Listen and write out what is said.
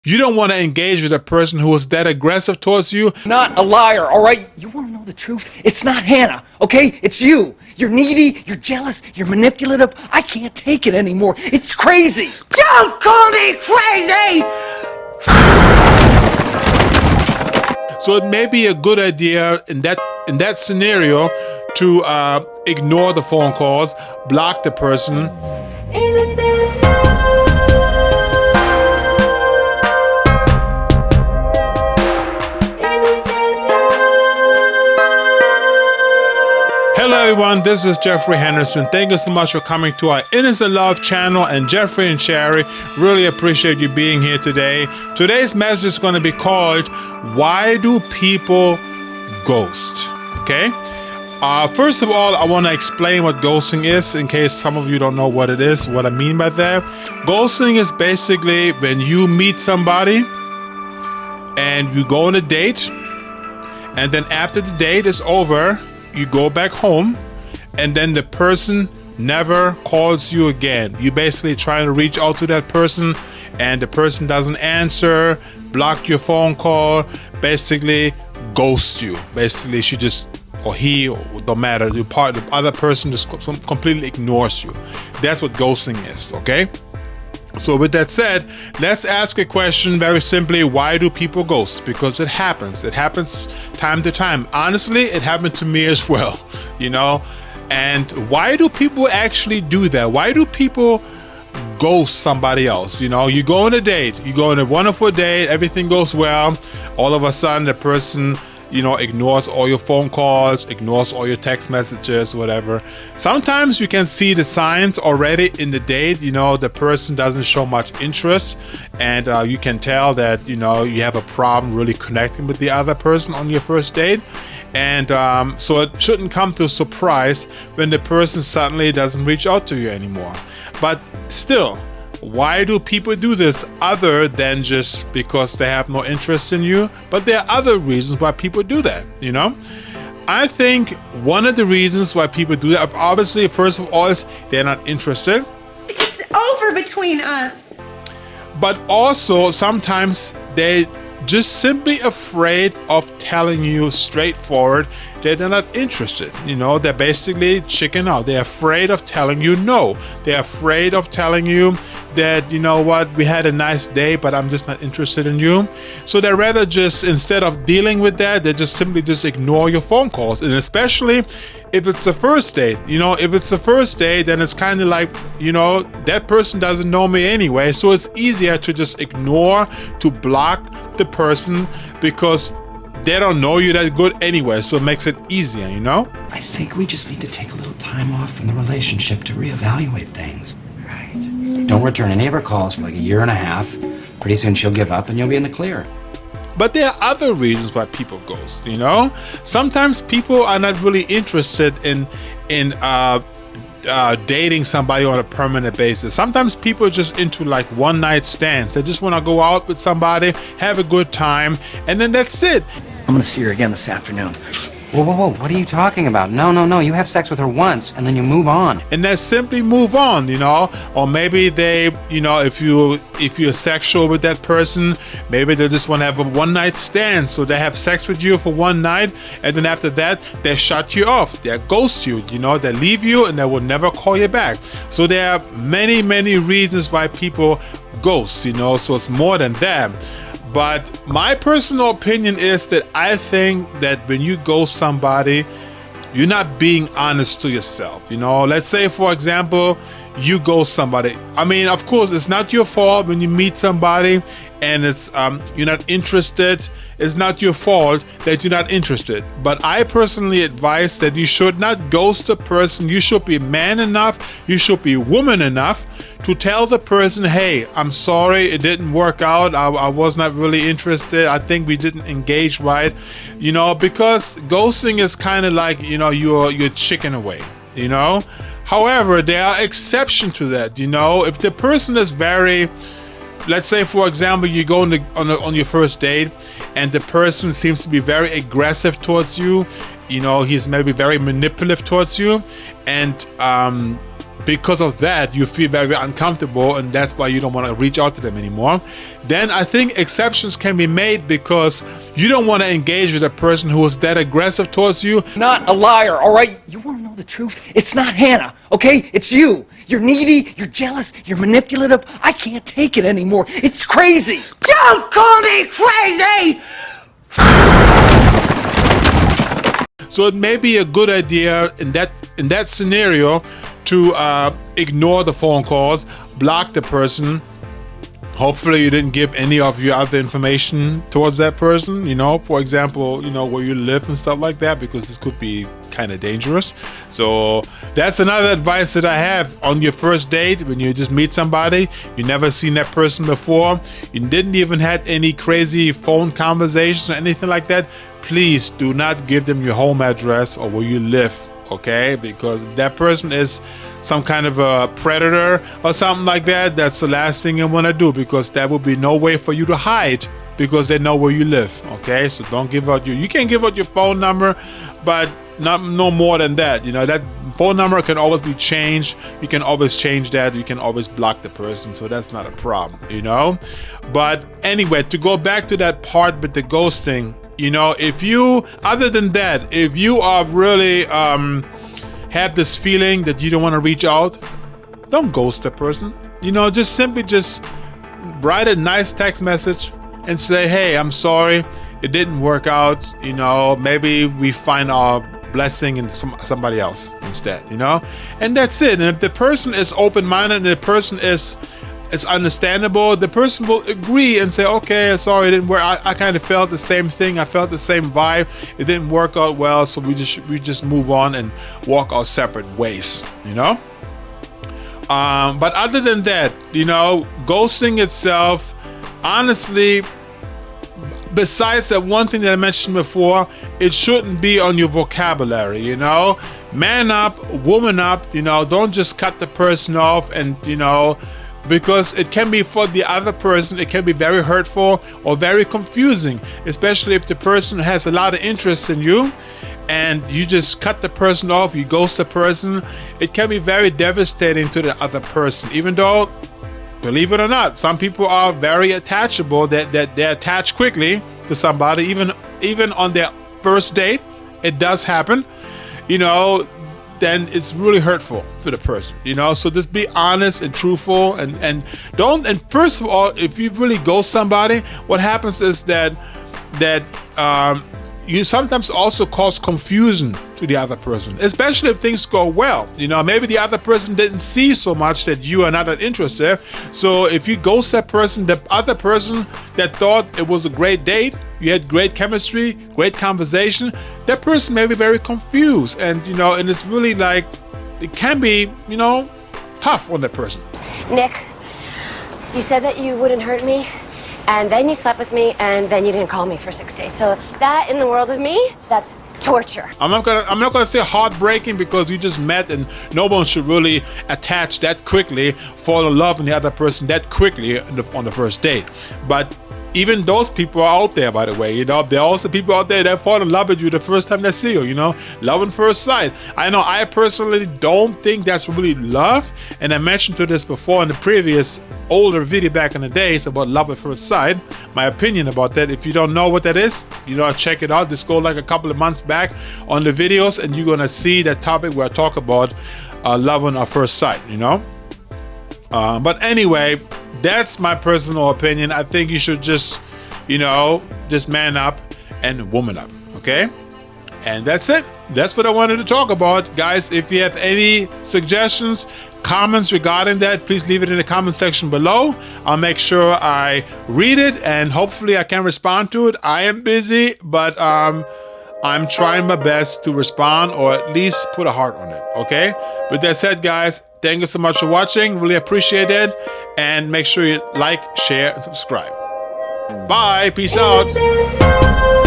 You don't want to engage with a person who is that aggressive towards you. Not a liar, all right? You want to know the truth? It's not Hannah, okay? It's you. You're needy, you're jealous, you're manipulative. I can't take it anymore. It's crazy. Don't call me crazy! So it may be a good idea in that scenario to ignore the phone calls, block the person. Hello everyone, this is Geoffrey Henderson. Thank you so much for coming to our Innocent Love channel, and Geoffrey and Sherry, really appreciate you being here today. Today's message is going to be called, Why Do People Ghost? Okay? First of all, I want to explain what ghosting is in case some of you don't know what it is, what I mean by that. Ghosting is basically when you meet somebody and you go on a date, and then after the date is over, you go back home, and then the person never calls you again. You basically trying to reach out to that person, and the person doesn't answer, block your phone call, basically ghost you. Basically, she just, or he, or don't matter, the other person just completely ignores you. That's what ghosting is, okay? So with that said, let's ask a question very simply. Why do people ghost? Because it happens. It happens time to time. Honestly, it happened to me as well, you know? And why do people actually do that? Why do people ghost somebody else? You know, you go on a date, you go on a wonderful date, everything goes well. All of a sudden, the person, you know, ignores all your phone calls, ignores all your text messages, whatever. Sometimes you can see the signs already in the date. You know, the person doesn't show much interest, and you can tell that, you know, you have a problem really connecting with the other person on your first date. And so it shouldn't come to a surprise when the person suddenly doesn't reach out to you anymore. But still, why do people do this other than just because they have no interest in you? But there are other reasons why people do that, you know? I think one of the reasons why people do that, obviously, first of all, is they're not interested. It's over between us. But also, sometimes they just simply afraid of telling you straightforward that they're not interested. You know, they're basically chicken out. They're afraid of telling you no. They're afraid of telling you that, you know what, we had a nice day, but I'm just not interested in you. So they rather just, instead of dealing with that, they just simply just ignore your phone calls. And especially if it's the first date, you know, if it's the first date, then it's kind of like, you know, that person doesn't know me anyway. So it's easier to just ignore, to block the person, because they don't know you that good anyway, so it makes it easier, you know? I think we just need to take a little time off from the relationship to reevaluate things. Right. Don't return any of her calls for like a year and a half. Pretty soon she'll give up and you'll be in the clear. But there are other reasons why people ghost, you know? Sometimes people are not really interested in dating somebody on a permanent basis. Sometimes people are just into like one night stands. They just want to go out with somebody, have a good time, and then that's it. I'm gonna see her again this afternoon. Whoa, whoa, whoa, what are you talking about? No, you have sex with her once and then you move on. And then simply move on, you know? Or maybe they, you know, if you're sexual with that person, maybe they just want to have a one night stand. So they have sex with you for one night, and then after that, they shut you off. They ghost you, you know? They leave you and they will never call you back. So there are many, many reasons why people ghost, you know? So it's more than that. But my personal opinion is that I think that when you ghost somebody, you're not being honest to yourself. You know, let's say, for example, you ghost somebody. I mean, of course, it's not your fault when you meet somebody and it's you're not interested. It's not your fault that you're not interested. But I personally advise that you should not ghost a person. You should be man enough, you should be woman enough to tell the person, hey, I'm sorry, it didn't work out. I was not really interested. I think we didn't engage right. You know, because ghosting is kind of like, you know, you're chicken away, you know? However, there are exceptions to that, you know? If the person is very, let's say, for example, you go on your first date and the person seems to be very aggressive towards you, you know, he's maybe very manipulative towards you, and because of that you feel very uncomfortable and that's why you don't want to reach out to them anymore, then I think exceptions can be made because you don't want to engage with a person who is that aggressive towards you. Not a liar, all right? You want to know the truth? It's not Hannah, okay? It's you. You're needy, you're jealous, you're manipulative. I can't take it anymore. It's crazy. Don't call me crazy! So it may be a good idea in that scenario to ignore the phone calls, block the person. Hopefully you didn't give any of your other information towards that person, you know, for example, you know, where you live and stuff like that, because this could be kind of dangerous. So that's another advice that I have on your first date. When you just meet somebody, you never seen that person before, you didn't even had any crazy phone conversations or anything like that, please do not give them your home address or where you live, okay? Because if that person is some kind of a predator or something like that, that's the last thing you want to do, because there will be no way for you to hide because they know where you live, okay? So don't give out you can give out your phone number, but no more than that. You know, that phone number can always be changed. You can always change that. You can always block the person, so that's not a problem, you know? But anyway, to go back to that part with the ghosting, you know, if you, other than that, if you are really have this feeling that you don't want to reach out, don't ghost the person. You know, just simply just write a nice text message and say, hey, I'm sorry, it didn't work out. You know, maybe we find our blessing in somebody else instead, you know? And that's it. And if the person is open-minded and the person is understandable, the person will agree and say, okay, sorry, it didn't work. I kind of felt the same thing. I felt the same vibe. It didn't work out well, so we just move on and walk our separate ways, you know? But other than that, you know, ghosting itself, honestly, besides that one thing that I mentioned before, it shouldn't be on your vocabulary, you know? Man up, woman up, you know, don't just cut the person off and, you know, because it can be for the other person, it can be very hurtful or very confusing, especially if the person has a lot of interest in you and you just cut the person off, you ghost the person. It can be very devastating to the other person, even though, believe it or not, some people are very attachable, that they attach quickly to somebody, even on their first date. It does happen, you know. Then it's really hurtful to the person, you know. So just be honest and truthful, and don't. And first of all, if you really ghost somebody, what happens is that you sometimes also cause confusion to the other person, especially if things go well. You know, maybe the other person didn't see so much that you are not that interested. So if you ghost that person, the other person that thought it was a great date, you had great chemistry, great conversation, that person may be very confused, and you know, and it's really like, it can be, you know, tough on that person. Nick, you said that you wouldn't hurt me, and then you slept with me, and then you didn't call me for 6 days. So that, in the world of me, that's torture. I'm not gonna say heartbreaking, because you just met, and no one should really attach that quickly, fall in love in the other person that quickly on the first date. But even those people are out there, by the way, you know. There are also people out there that fall in love with you the first time they see you, you know. Love at first sight. I know I personally don't think that's really love, and I mentioned to this before in the previous older video back in the days about love at first sight, my opinion about that. If you don't know what that is, you know, check it out. Just go like a couple of months back on the videos, and you're gonna see that topic where I talk about love on our first sight, you know. But anyway, that's my personal opinion. I think you should just, you know, just man up and woman up, okay? And that's it. That's what I wanted to talk about. Guys, if you have any suggestions, comments regarding that, please leave it in the comment section below. I'll make sure I read it, and hopefully I can respond to it. I am busy, but I'm trying my best to respond, or at least put a heart on it, okay? With that said, guys, thank you so much for watching. Really appreciate it. And make sure you like, share, and subscribe. Bye. Peace out.